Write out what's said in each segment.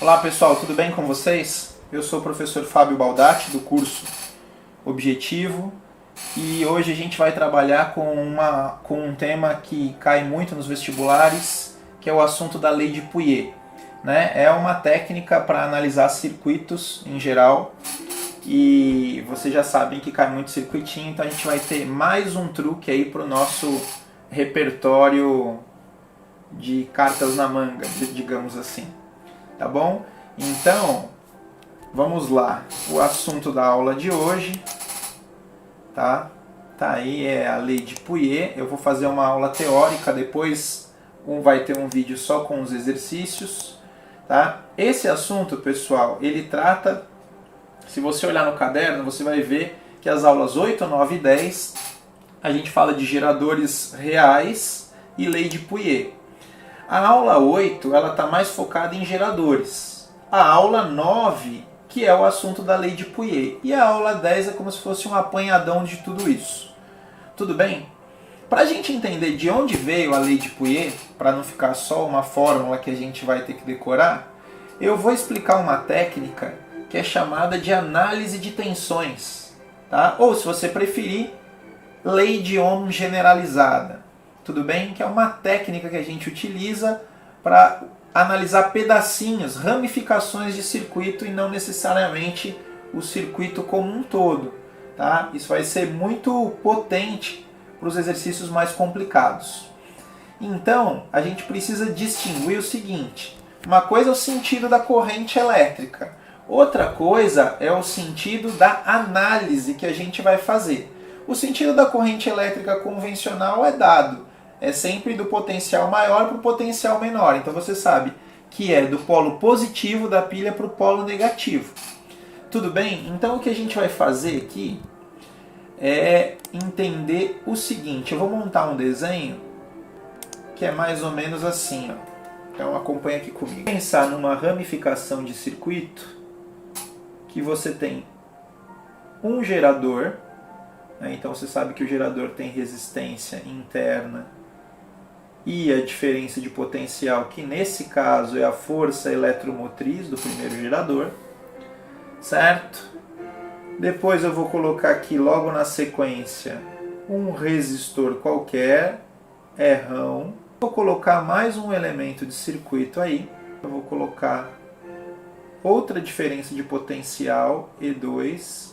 Olá pessoal, tudo bem com vocês? Eu sou o professor Fábio Baldatti do curso Objetivo e hoje a gente vai trabalhar com um tema que cai muito nos vestibulares, que é o assunto da lei de Pouillet, né? É uma técnica para analisar circuitos em geral e vocês já sabem que cai muito circuitinho, então a gente vai ter mais um truque aí para o nosso repertório de cartas na manga, digamos assim. Tá bom? Então, vamos lá. O assunto da aula de hoje, tá? Tá aí, é a lei de Pouillet. Eu vou fazer uma aula teórica, depois vai ter um vídeo só com os exercícios, tá? Esse assunto, pessoal, ele trata, se você olhar no caderno, você vai ver que as aulas 8, 9 e 10, a gente fala de geradores reais e lei de Pouillet. A aula 8 ela está mais focada em geradores. A aula 9, que é o assunto da lei de Pouillet. E a aula 10 é como se fosse um apanhadão de tudo isso. Tudo bem? Para a gente entender de onde veio a lei de Pouillet, para não ficar só uma fórmula que a gente vai ter que decorar, eu vou explicar uma técnica que é chamada de análise de tensões. Tá? Ou, se você preferir, lei de Ohm generalizada. Tudo bem? Que é uma técnica que a gente utiliza para analisar pedacinhos, ramificações de circuito e não necessariamente o circuito como um todo. Tá? Isso vai ser muito potente para os exercícios mais complicados. Então, a gente precisa distinguir o seguinte. Uma coisa é o sentido da corrente elétrica. Outra coisa é o sentido da análise que a gente vai fazer. O sentido da corrente elétrica convencional é dado. É sempre do potencial maior para o potencial menor. Então você sabe que é do polo positivo da pilha para o polo negativo. Tudo bem? Então o que a gente vai fazer aqui é entender o seguinte. Eu vou montar um desenho que é mais ou menos assim. Ó. Então acompanha aqui comigo. Pensar numa ramificação de circuito que você tem um gerador. Então você sabe que o gerador tem resistência interna e a diferença de potencial, que nesse caso é a força eletromotriz do primeiro gerador, certo? Depois eu vou colocar aqui logo na sequência um resistor qualquer, Rão. Vou colocar mais um elemento de circuito aí, eu vou colocar outra diferença de potencial, E2,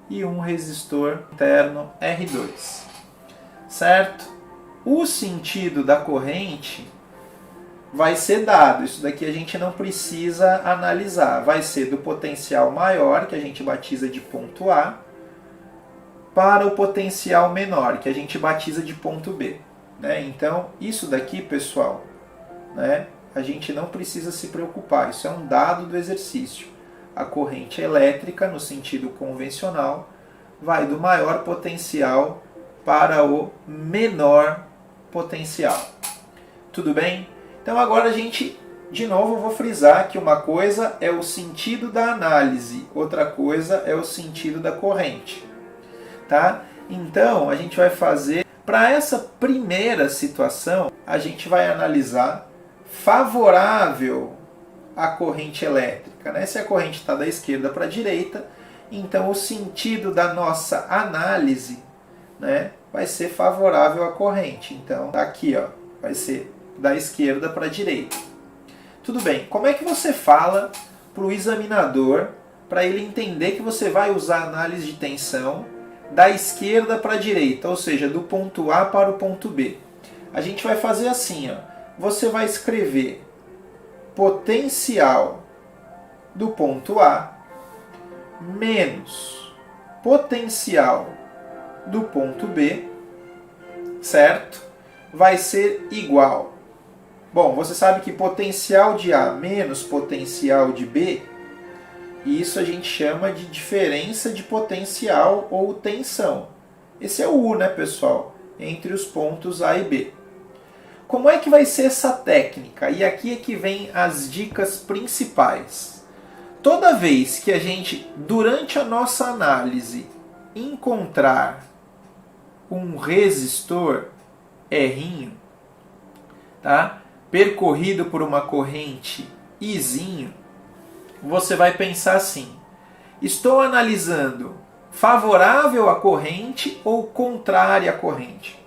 e um resistor interno, R2, certo? O sentido da corrente vai ser dado, isso daqui a gente não precisa analisar, vai ser do potencial maior, que a gente batiza de ponto A, para o potencial menor, que a gente batiza de ponto B. Né? Então, isso daqui, pessoal, né, a gente não precisa se preocupar, isso é um dado do exercício. A corrente elétrica, no sentido convencional, vai do maior potencial para o menor potencial. Tudo bem? Então agora a gente, de novo, eu vou frisar que uma coisa é o sentido da análise, outra coisa é o sentido da corrente. Tá? Então a gente vai fazer, para essa primeira situação, a gente vai analisar favorável à corrente elétrica. Né? Se a corrente está da esquerda para a direita, então o sentido da nossa análise, né, vai ser favorável à corrente. Então, aqui, ó, vai ser da esquerda para a direita. Tudo bem, como é que você fala para o examinador, para ele entender que você vai usar análise de tensão da esquerda para a direita, ou seja, do ponto A para o ponto B? A gente vai fazer assim, ó, você vai escrever potencial do ponto A menos potencial do ponto B, certo? Vai ser igual. Bom, você sabe que potencial de A menos potencial de B, isso a gente chama de diferença de potencial ou tensão. Esse é o U, né, pessoal? Entre os pontos A e B. Como é que vai ser essa técnica? E aqui é que vem as dicas principais. Toda vez que a gente, durante a nossa análise, encontrar um resistor R, tá? Percorrido por uma corrente Izinho, você vai pensar assim: estou analisando favorável à corrente ou contrária à corrente?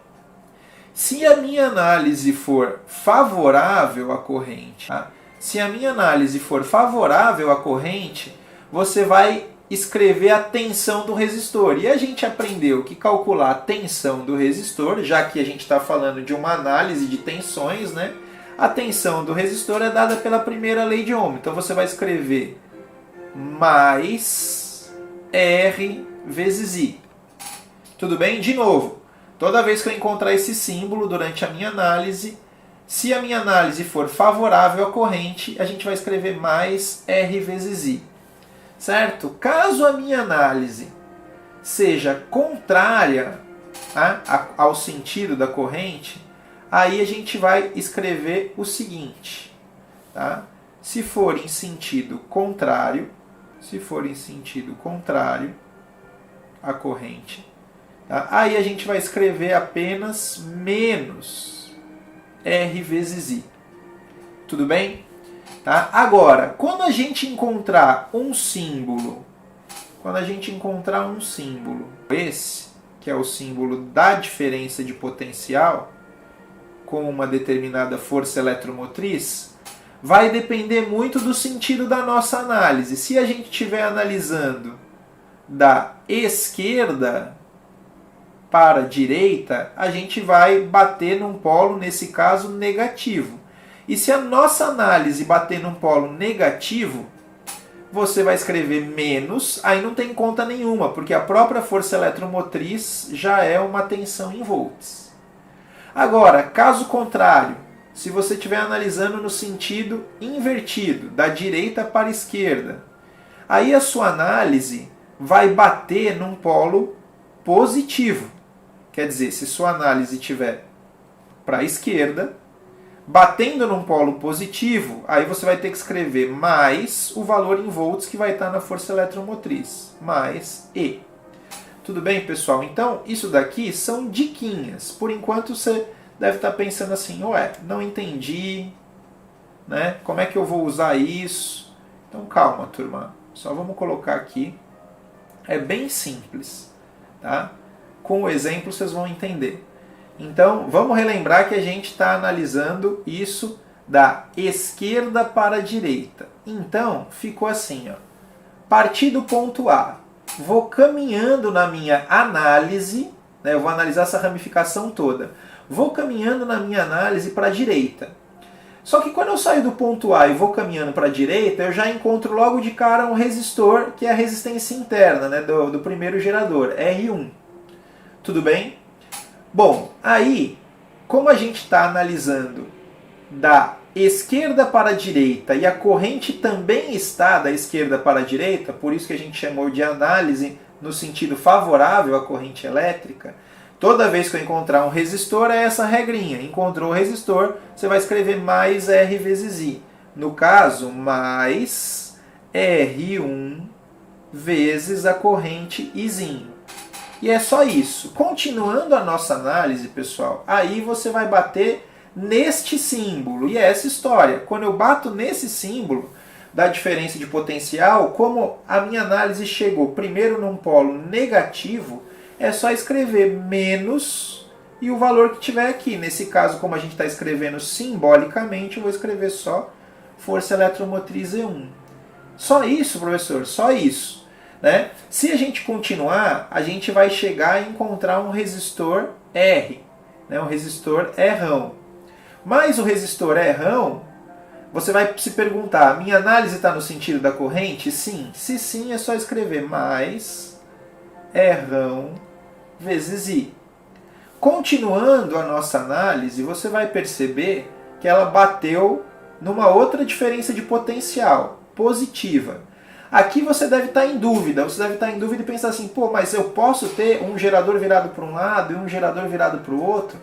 Se a minha análise for favorável à corrente, tá? Se a minha análise for favorável à corrente, você vai escrever a tensão do resistor. E a gente aprendeu que calcular a tensão do resistor, já que a gente está falando de uma análise de tensões, né? A tensão do resistor é dada pela primeira lei de Ohm. Então você vai escrever mais R vezes I. Tudo bem? De novo, toda vez que eu encontrar esse símbolo durante a minha análise, se a minha análise for favorável à corrente, a gente vai escrever mais R vezes I. Certo? Caso a minha análise seja contrária, tá, ao sentido da corrente, aí a gente vai escrever o seguinte, tá? Se for em sentido contrário à corrente, tá? Aí a gente vai escrever apenas menos R vezes I. Tudo bem? Tá? Agora, quando a gente encontrar um símbolo, esse, que é o símbolo da diferença de potencial, com uma determinada força eletromotriz, vai depender muito do sentido da nossa análise. Se a gente estiver analisando da esquerda para a direita, a gente vai bater num polo, nesse caso, negativo. E se a nossa análise bater num polo negativo, você vai escrever menos, aí não tem conta nenhuma, porque a própria força eletromotriz já é uma tensão em volts. Agora, caso contrário, se você estiver analisando no sentido invertido, da direita para a esquerda, aí a sua análise vai bater num polo positivo. Quer dizer, se sua análise estiver para a esquerda, batendo num polo positivo, aí você vai ter que escrever mais o valor em volts que vai estar na força eletromotriz, mais E. Tudo bem, pessoal? Então, isso daqui são diquinhas. Por enquanto, você deve estar pensando assim, ué, não entendi, né? Como é que eu vou usar isso? Então, calma, turma. Só vamos colocar aqui. É bem simples, tá? Com o exemplo, vocês vão entender. Então, vamos relembrar que a gente está analisando isso da esquerda para a direita. Então, ficou assim, ó. Partir do ponto A. Vou caminhando na minha análise, né, eu vou analisar essa ramificação toda. Vou caminhando na minha análise para a direita. Só que quando eu saio do ponto A e vou caminhando para a direita, eu já encontro logo de cara um resistor, que é a resistência interna, né, do primeiro gerador, R1. Tudo bem? Bom, aí, como a gente está analisando da esquerda para a direita e a corrente também está da esquerda para a direita, por isso que a gente chamou de análise no sentido favorável à corrente elétrica, toda vez que eu encontrar um resistor é essa regrinha. Encontrou o resistor, você vai escrever mais R vezes I. No caso, mais R1 vezes a corrente Izinho. E é só isso. Continuando a nossa análise, pessoal, aí você vai bater neste símbolo. E é essa história. Quando eu bato nesse símbolo da diferença de potencial, como a minha análise chegou primeiro num polo negativo, é só escrever menos e o valor que tiver aqui. Nesse caso, como a gente está escrevendo simbolicamente, eu vou escrever só força eletromotriz E1. Só isso, professor? Só isso. Né? Se a gente continuar, a gente vai chegar a encontrar um resistor R, né? Um resistor Rão. Mas o resistor Rão, você vai se perguntar, minha análise está no sentido da corrente? Sim. Se sim, é só escrever mais Rão vezes I. Continuando a nossa análise, você vai perceber que ela bateu numa outra diferença de potencial, positiva. Aqui você deve estar em dúvida, e pensar assim, pô, mas eu posso ter um gerador virado para um lado e um gerador virado para o outro?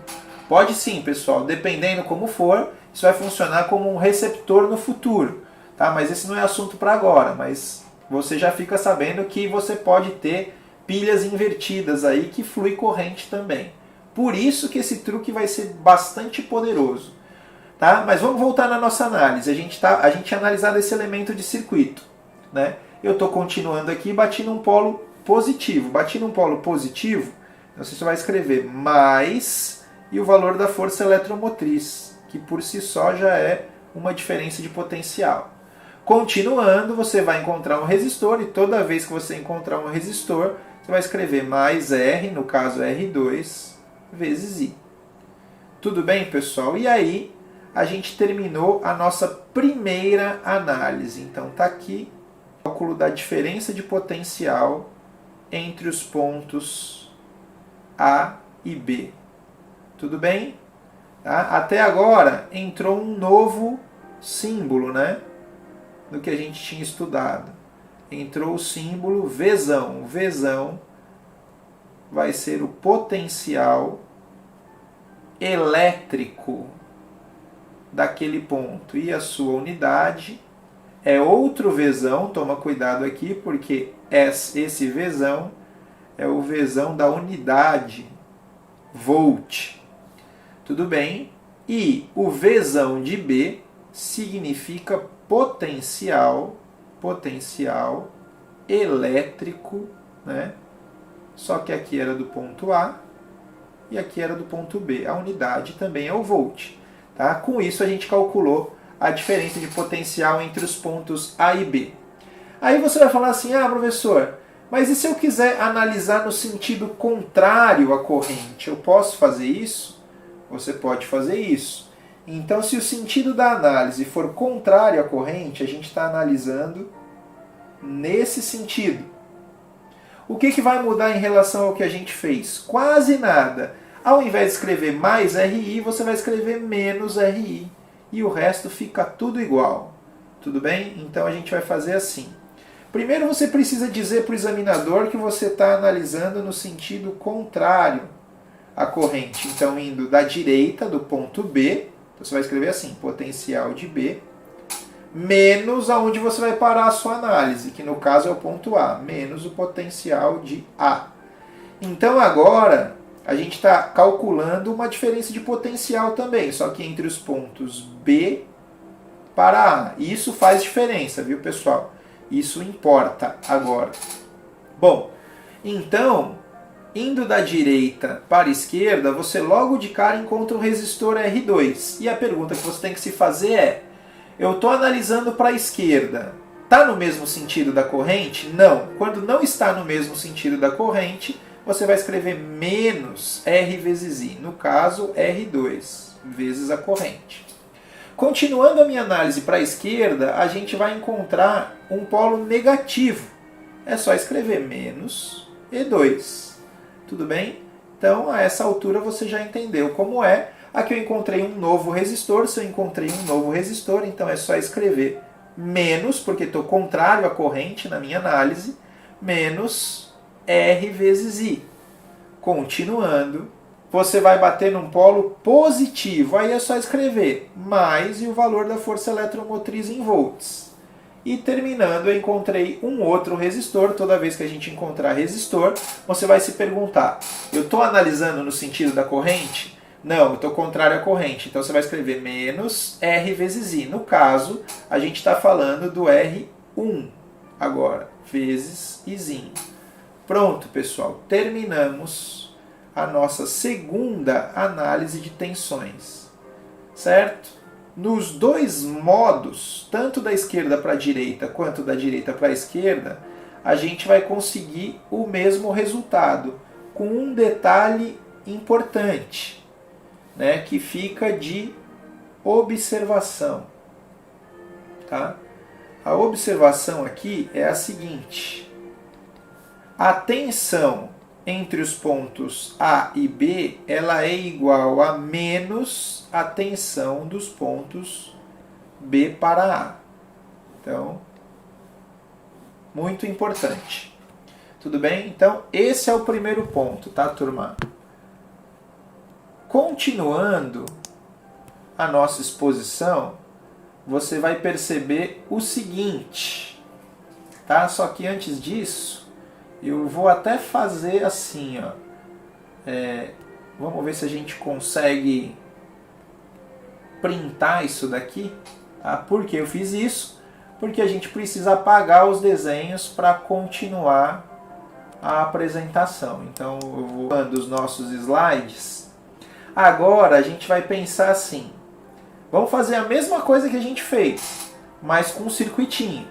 Pode sim, pessoal, dependendo como for, isso vai funcionar como um receptor no futuro, tá? Mas esse não é assunto para agora, mas você já fica sabendo que você pode ter pilhas invertidas aí que flui corrente também. Por isso que esse truque vai ser bastante poderoso. Tá? Mas vamos voltar na nossa análise. A gente tinha analisado esse elemento de circuito. Né? Eu estou continuando aqui, bati num polo positivo. Bati num polo positivo, então você só vai escrever mais e o valor da força eletromotriz, que por si só já é uma diferença de potencial. Continuando, você vai encontrar um resistor, e toda vez que você encontrar um resistor, você vai escrever mais R, no caso R2, vezes I. Tudo bem, pessoal? E aí, a gente terminou a nossa primeira análise. Então, está aqui o cálculo da diferença de potencial entre os pontos A e B. Tudo bem? Tá? Até agora, entrou um novo símbolo, né? Do que a gente tinha estudado. Entrou o símbolo Vzão. O Vzão vai ser o potencial elétrico daquele ponto. E a sua unidade é outro Vzão. Toma cuidado aqui, porque esse Vzão é o Vzão da unidade, volt. Tudo bem? E o Vzão de B significa potencial elétrico, né? Só que aqui era do ponto A e aqui era do ponto B. A unidade também é o volt. Tá? Com isso a gente calculou a diferença de potencial entre os pontos A e B. Aí você vai falar assim, professor, mas e se eu quiser analisar no sentido contrário à corrente? Eu posso fazer isso? Você pode fazer isso. Então, se o sentido da análise for contrário à corrente, a gente está analisando nesse sentido. O que vai mudar em relação ao que a gente fez? Quase nada. Ao invés de escrever mais RI, você vai escrever menos RI. E o resto fica tudo igual. Tudo bem? Então, a gente vai fazer assim. Primeiro, você precisa dizer para o examinador que você está analisando no sentido contrário à corrente. Então, indo da direita, do ponto B, você vai escrever assim, potencial de B, menos aonde você vai parar a sua análise, que no caso é o ponto A, menos o potencial de A. Então agora a gente está calculando uma diferença de potencial também, só que entre os pontos B para A. E isso faz diferença, viu, pessoal? Isso importa agora. Bom, então, indo da direita para a esquerda, você logo de cara encontra um resistor R2. E a pergunta que você tem que se fazer é, eu estou analisando para a esquerda, está no mesmo sentido da corrente? Não. Quando não está no mesmo sentido da corrente, você vai escrever menos R vezes I. No caso, R2 vezes a corrente. Continuando a minha análise para a esquerda, a gente vai encontrar um polo negativo. É só escrever menos E2. Tudo bem? Então, a essa altura você já entendeu como é. Aqui eu encontrei um novo resistor. Se eu encontrei um novo resistor, então é só escrever menos, porque estou contrário à corrente na minha análise, menos R vezes I. Continuando, você vai bater num polo positivo. Aí é só escrever mais e o valor da força eletromotriz em volts. E terminando, eu encontrei um outro resistor. Toda vez que a gente encontrar resistor, você vai se perguntar, eu estou analisando no sentido da corrente? Não, eu estou contrário à corrente. Então você vai escrever menos R vezes I. No caso, a gente está falando do R1 agora, vezes Izinho. Pronto, pessoal. Terminamos a nossa segunda análise de tensões. Certo? Nos dois modos, tanto da esquerda para a direita quanto da direita para a esquerda, a gente vai conseguir o mesmo resultado, com um detalhe importante, né, que fica de observação. Tá? A observação aqui é a seguinte: a tensão entre os pontos A e B, ela é igual a menos a tensão dos pontos B para A. Então, muito importante. Tudo bem? Então, esse é o primeiro ponto, tá, turma? Continuando a nossa exposição, você vai perceber o seguinte, tá? Só que antes disso, eu vou até fazer assim, ó. Vamos ver se a gente consegue printar isso daqui. Tá? Por que eu fiz isso? Porque a gente precisa apagar os desenhos para continuar a apresentação. Então eu vou dando os nossos slides. Agora a gente vai pensar assim. Vamos fazer a mesma coisa que a gente fez, mas com um circuitinho.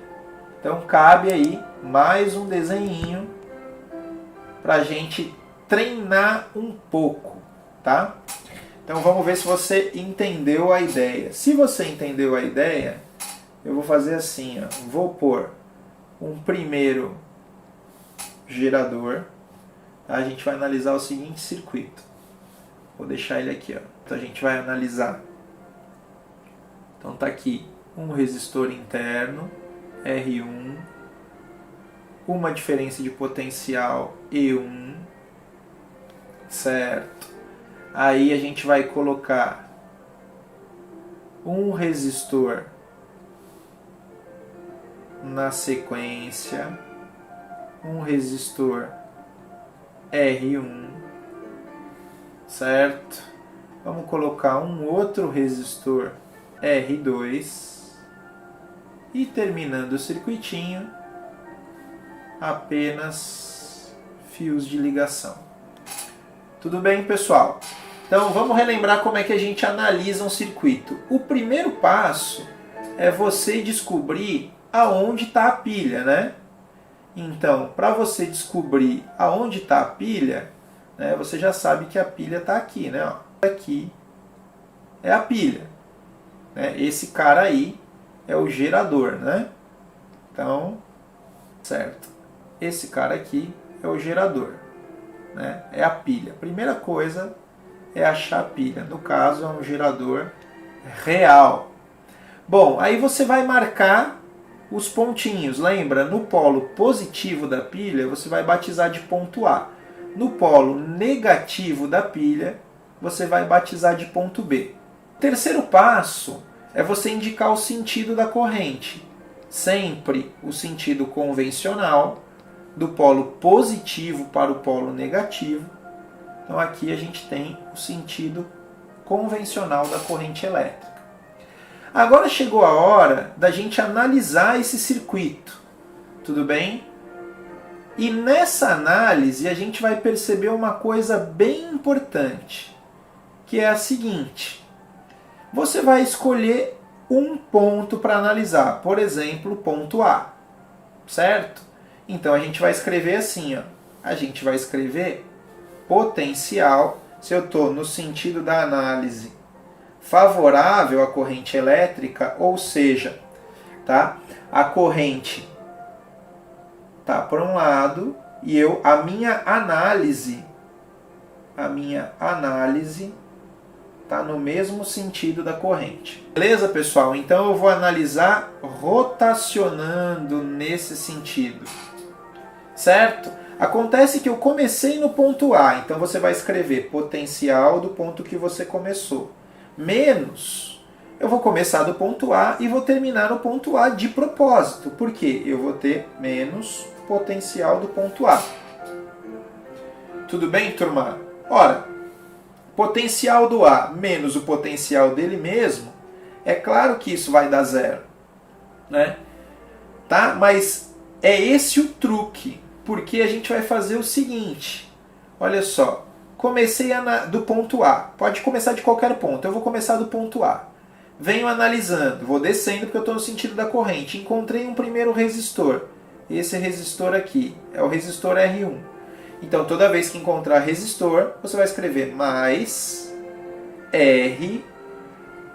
Então cabe aí mais um desenhinho para a gente treinar um pouco, tá? Então vamos ver se você entendeu a ideia. Se você entendeu a ideia, eu vou fazer assim, ó. Vou pôr um primeiro gerador. A gente vai analisar o seguinte circuito. Vou deixar ele aqui, ó. Então a gente vai analisar. Então tá aqui um resistor interno, R1, uma diferença de potencial E1, certo? Aí a gente vai colocar um resistor na sequência, um resistor R1, certo? Vamos colocar um outro resistor R2 e terminando o circuitinho, apenas fios de ligação. Tudo bem, pessoal? Então vamos relembrar como é que a gente analisa um circuito. O primeiro passo é você descobrir aonde está a pilha, né? Então, para você descobrir aonde está a pilha, né, você já sabe que a pilha está aqui, né? Ó, aqui é a pilha. Né? Esse cara aí é o gerador, né? Então, certo. Esse cara aqui é o gerador, né? É a pilha. Primeira coisa é achar a pilha. No caso, é um gerador real. Bom, aí você vai marcar os pontinhos. Lembra? No polo positivo da pilha, você vai batizar de ponto A. No polo negativo da pilha, você vai batizar de ponto B. O terceiro passo é você indicar o sentido da corrente. Sempre o sentido convencional, do polo positivo para o polo negativo. Então aqui a gente tem o sentido convencional da corrente elétrica. Agora chegou a hora da gente analisar esse circuito. Tudo bem? E nessa análise a gente vai perceber uma coisa bem importante, que é a seguinte. Você vai escolher um ponto para analisar, por exemplo, ponto A, certo? Então a gente vai escrever assim, ó. A gente vai escrever potencial, se eu estou no sentido da análise favorável à corrente elétrica, ou seja, tá? A corrente tá por um lado e a minha análise tá no mesmo sentido da corrente. Beleza, pessoal? Então eu vou analisar rotacionando nesse sentido. Certo? Acontece que eu comecei no ponto A, então você vai escrever potencial do ponto que você começou. Menos, eu vou começar do ponto A e vou terminar no ponto A de propósito. Por quê? Eu vou ter menos potencial do ponto A. Tudo bem, turma? Ora, potencial do A menos o potencial dele mesmo, é claro que isso vai dar zero, né? Tá? Mas é esse o truque, porque a gente vai fazer o seguinte, olha só, comecei do ponto A, pode começar de qualquer ponto, eu vou começar do ponto A, venho analisando, vou descendo porque eu estou no sentido da corrente, encontrei um primeiro resistor, esse resistor aqui é o resistor R1. Então, toda vez que encontrar resistor, você vai escrever mais R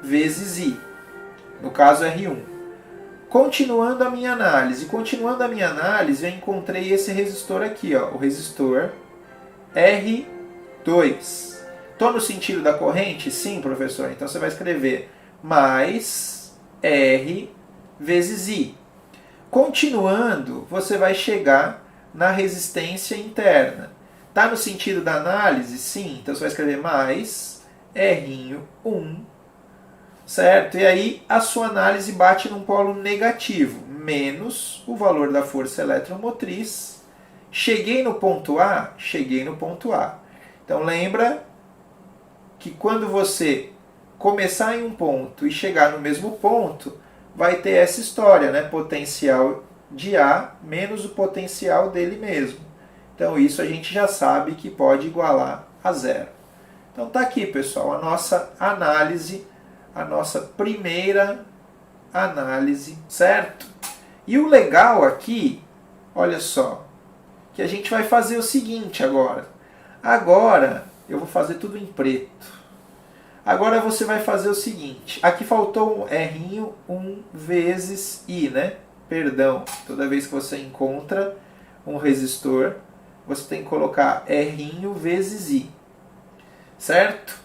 vezes I. No caso, R1. Continuando a minha análise, eu encontrei esse resistor aqui, ó, o resistor R2. Estou no sentido da corrente? Sim, professor. Então, você vai escrever mais R vezes I. Continuando, você vai chegar na resistência interna. Está no sentido da análise? Sim. Então você vai escrever mais R1, certo? E aí a sua análise bate num polo negativo, menos o valor da força eletromotriz. Cheguei no ponto A? Cheguei no ponto A. Então lembra que quando você começar em um ponto e chegar no mesmo ponto, vai ter essa história, né? Potencial de A menos o potencial dele mesmo. Então isso a gente já sabe que pode igualar a zero. Então tá aqui, pessoal, a nossa análise, a nossa primeira análise, certo? E o legal aqui, olha só, que a gente vai fazer o seguinte agora. Agora eu vou fazer tudo em preto. Agora você vai fazer o seguinte. Aqui faltou um R, 1 vezes I, né? Perdão, toda vez que você encontra um resistor, você tem que colocar R vezes I. Certo?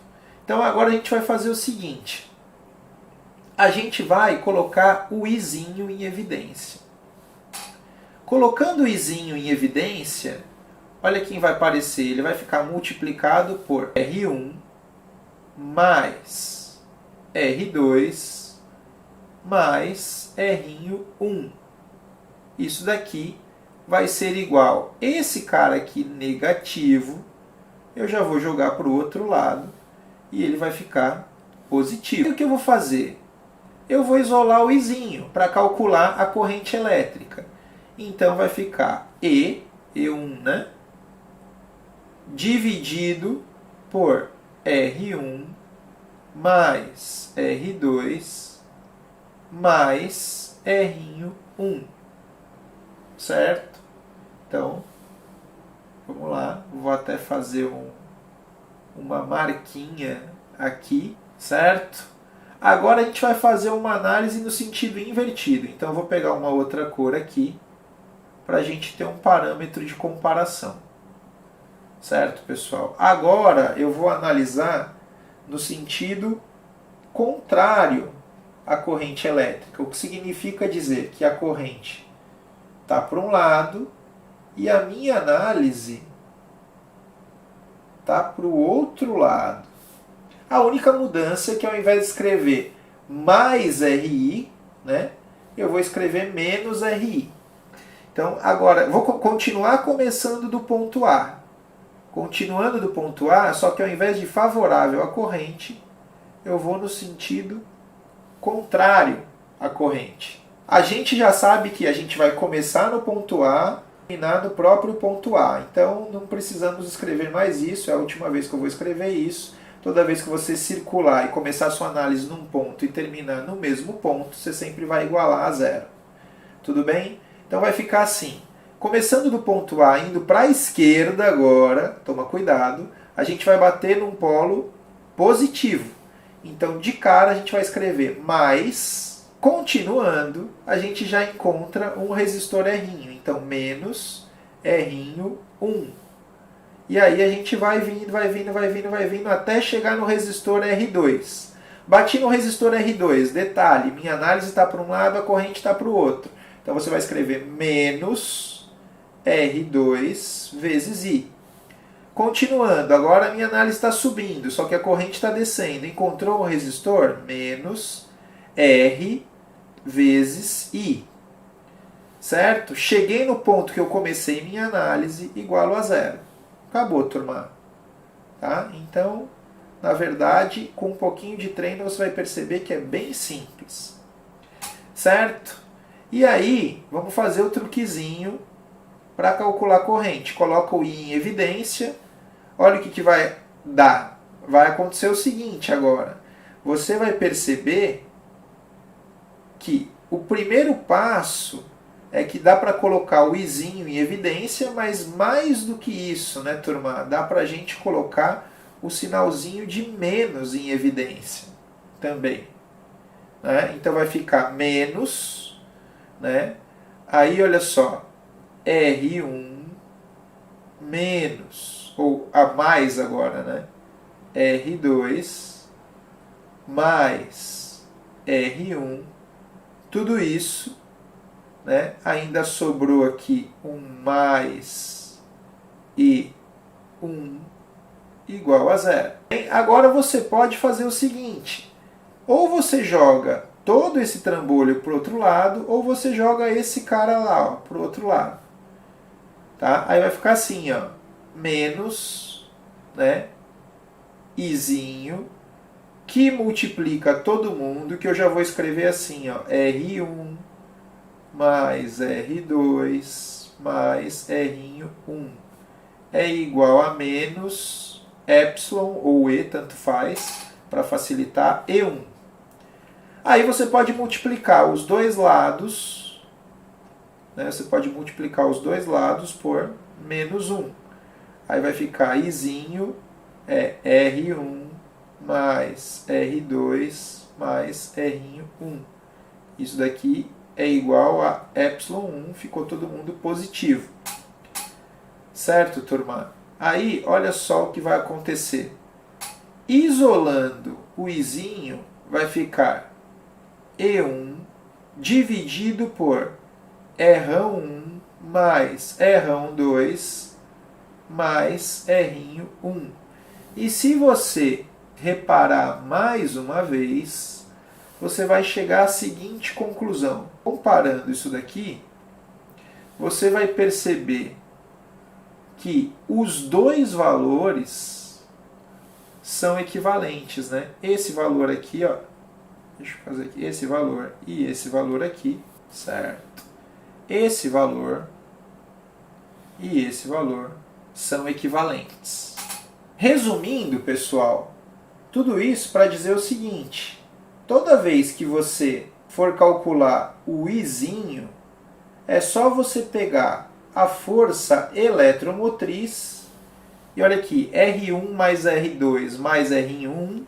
Então agora a gente vai fazer o seguinte. A gente vai colocar o Izinho em evidência. Colocando o Izinho em evidência, olha quem vai aparecer. Ele vai ficar multiplicado por R1 mais R2 mais R1. Isso daqui vai ser igual. Esse cara aqui negativo, eu já vou jogar para o outro lado e ele vai ficar positivo. E o que eu vou fazer? Eu vou isolar o Izinho para calcular a corrente elétrica. Então vai ficar E1, né? Dividido por R1 mais R2 mais R1. Certo? Então, vamos lá. Vou até fazer uma marquinha aqui, certo? Agora a gente vai fazer uma análise no sentido invertido. Então eu vou pegar uma outra cor aqui para a gente ter um parâmetro de comparação. Certo, pessoal? Agora eu vou analisar no sentido contrário à corrente elétrica, o que significa dizer que a corrente está para um lado e a minha análise está para o outro lado. A única mudança é que ao invés de escrever mais RI, né, eu vou escrever menos RI. Então, agora, vou continuar começando do ponto A. Continuando do ponto A, só que ao invés de favorável à corrente, eu vou no sentido contrário à corrente. A gente já sabe que a gente vai começar no ponto A e terminar no próprio ponto A. Então, não precisamos escrever mais isso, é a última vez que eu vou escrever isso. Toda vez que você circular e começar a sua análise num ponto e terminar no mesmo ponto, você sempre vai igualar a zero. Tudo bem? Então vai ficar assim. Começando do ponto A, indo para a esquerda agora, toma cuidado, a gente vai bater num polo positivo. Então, de cara, a gente vai escrever mais. Continuando, a gente já encontra um resistor R. Então, menos R1. E aí a gente vai vindo, vai vindo, vai vindo, vai vindo, até chegar no resistor R2. Bati no resistor R2. Detalhe, minha análise está para um lado, a corrente está para o outro. Então, você vai escrever menos R2 vezes I. Continuando, agora a minha análise está subindo, só que a corrente está descendo. Encontrou um resistor? Menos R vezes I. Certo? Cheguei no ponto que eu comecei minha análise, igualo a zero. Acabou, turma. Tá? Então, na verdade, com um pouquinho de treino você vai perceber que é bem simples. Certo? E aí, vamos fazer o truquezinho para calcular a corrente. Coloca o I em evidência. Olha o que vai dar. Vai acontecer o seguinte agora. Você vai perceber que o primeiro passo é que dá para colocar o Izinho em evidência, mas mais do que isso, né, turma? Dá para a gente colocar o sinalzinho de menos em evidência também. Né? Então vai ficar menos, né? Aí olha só, R1 menos, ou a mais agora, né? R2 mais R1, tudo isso, né? Ainda sobrou aqui um mais e 1 igual a zero. Agora você pode fazer o seguinte, ou você joga todo esse trambolho para o outro lado, ou você joga esse cara lá para o outro lado. Tá? Aí vai ficar assim, ó, menos, né, Izinho que multiplica todo mundo, que eu já vou escrever assim, ó, R1 mais R2 mais R1 é igual a menos epsilon ou E, tanto faz, para facilitar, E1. Aí você pode multiplicar os dois lados, né? Você pode multiplicar os dois lados por menos 1. Aí vai ficar Izinho é R1 mais R2 mais R1. Isso daqui é igual a epsilon 1, ficou todo mundo positivo. Certo, turma? Aí, olha só o que vai acontecer. Isolando o Izinho, vai ficar E1 dividido por R1 mais R2 mais R1. E se você reparar mais uma vez, você vai chegar à seguinte conclusão. Comparando isso daqui, você vai perceber que os dois valores são equivalentes, né? Esse valor aqui, ó, deixa eu fazer aqui, esse valor e esse valor aqui, certo? Esse valor e esse valor são equivalentes. Resumindo, pessoal, tudo isso para dizer o seguinte: toda vez que você for calcular o Izinho, é só você pegar a força eletromotriz e olha aqui, R1 mais R2 mais R1,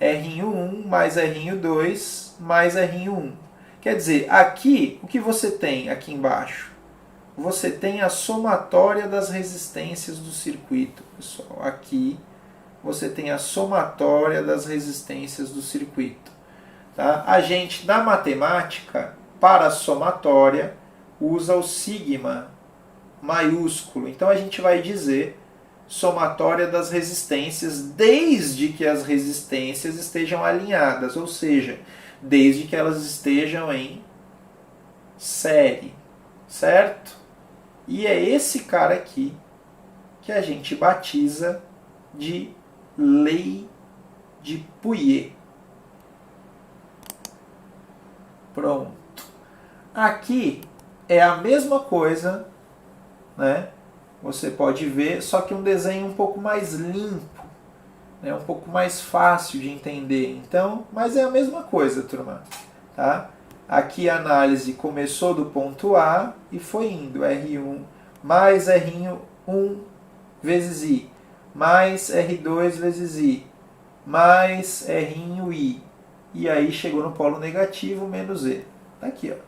R1 mais R2 mais R1. Quer dizer, aqui, o que você tem aqui embaixo? Você tem a somatória das resistências do circuito, pessoal. Aqui você tem a somatória das resistências do circuito. Tá? A gente, na matemática, para a somatória, usa o sigma maiúsculo. Então a gente vai dizer somatória das resistências desde que as resistências estejam alinhadas, ou seja, desde que elas estejam em série, certo? E é esse cara aqui que a gente batiza de lei de Pouillet. Pronto. Aqui é a mesma coisa, né? Você pode ver, só que um desenho um pouco mais limpo, né? Um pouco mais fácil de entender. Então, mas é a mesma coisa, turma. Tá? Aqui a análise começou do ponto A e foi indo. R1 mais R1 vezes I, mais R2 vezes I, mais R1I. E aí chegou no polo negativo, menos E. Tá aqui, ó.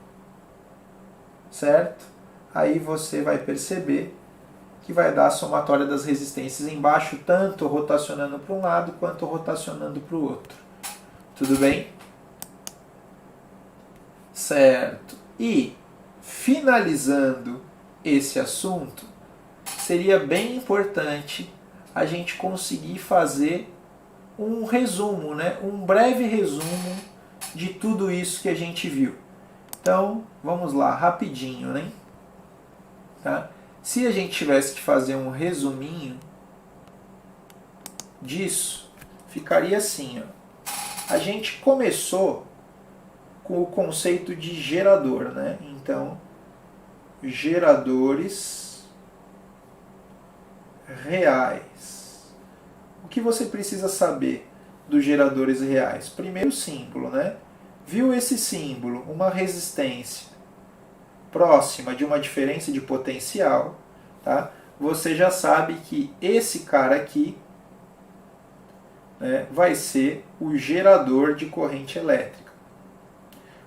Certo? Aí você vai perceber que vai dar a somatória das resistências embaixo, tanto rotacionando para um lado quanto rotacionando para o outro. Tudo bem? Certo. E, finalizando esse assunto, seria bem importante a gente conseguir fazer um resumo, né? Um breve resumo de tudo isso que a gente viu. Então, vamos lá, rapidinho, né? Tá? Se a gente tivesse que fazer um resuminho disso, ficaria assim, ó. A gente começou com o conceito de gerador, né? Então, geradores reais. O que você precisa saber dos geradores reais? Primeiro, o símbolo, né? Viu esse símbolo, uma resistência próxima de uma diferença de potencial, tá? Você já sabe que esse cara aqui, né, vai ser o gerador de corrente elétrica.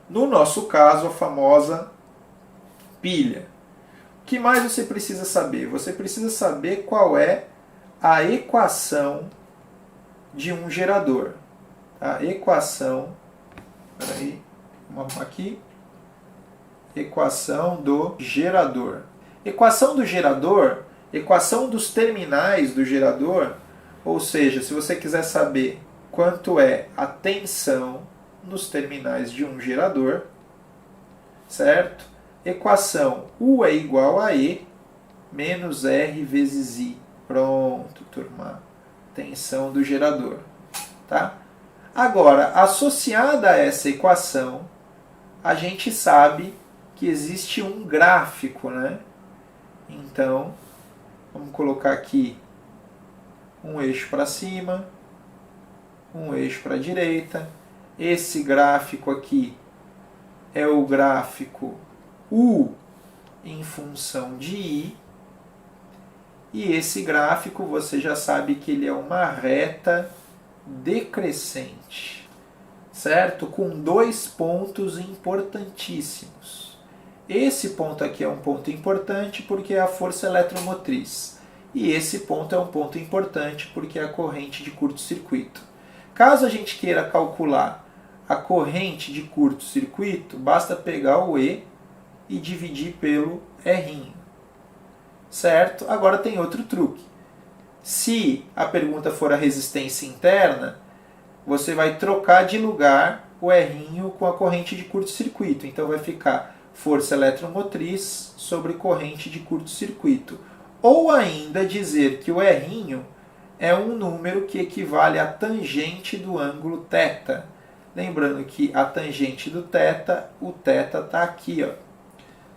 No nosso caso, a famosa pilha. O que mais você precisa saber? Você precisa saber qual é a equação de um gerador. A equação, peraí, vamos aqui. Equação do gerador. Equação do gerador, equação dos terminais do gerador, ou seja, se você quiser saber quanto é a tensão nos terminais de um gerador, certo? Equação U é igual a E menos R vezes I. Pronto, turma. Tensão do gerador. Tá? Agora, associada a essa equação, a gente sabe que existe um gráfico, né? Então, vamos colocar aqui um eixo para cima, um eixo para a direita. Esse gráfico aqui é o gráfico U em função de I. E esse gráfico você já sabe que ele é uma reta decrescente, certo? Com dois pontos importantíssimos. Esse ponto aqui é um ponto importante porque é a força eletromotriz. E esse ponto é um ponto importante porque é a corrente de curto-circuito. Caso a gente queira calcular a corrente de curto-circuito, basta pegar o E e dividir pelo R. Certo? Agora tem outro truque. Se a pergunta for a resistência interna, você vai trocar de lugar o R com a corrente de curto-circuito. Então vai ficar força eletromotriz sobre corrente de curto-circuito. Ou ainda dizer que o R é um número que equivale à tangente do ângulo θ. Lembrando que a tangente do θ, o θ está aqui, ó.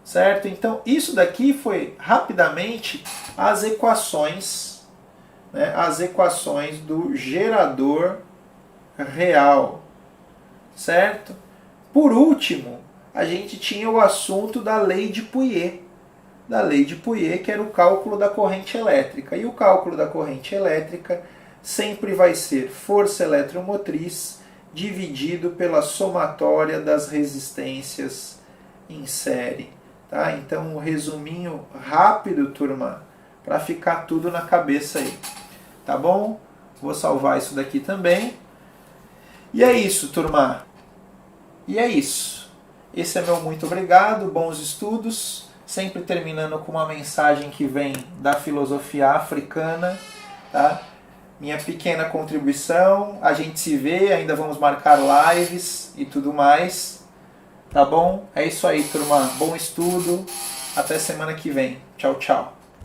Certo? Então, isso daqui foi rapidamente as equações, né, as equações do gerador real. Certo? Por último, a gente tinha o assunto da lei de Pouillet. Da lei de Pouillet, que era o cálculo da corrente elétrica. E o cálculo da corrente elétrica sempre vai ser força eletromotriz dividido pela somatória das resistências em série. Tá? Então, um resuminho rápido, turma, para ficar tudo na cabeça aí. Tá bom? Vou salvar isso daqui também. E é isso, turma. E é isso. Esse é meu muito obrigado, bons estudos. Sempre terminando com uma mensagem que vem da filosofia africana. Tá? Minha pequena contribuição. A gente se vê, ainda vamos marcar lives e tudo mais. Tá bom? É isso aí, turma. Bom estudo. Até semana que vem. Tchau, tchau.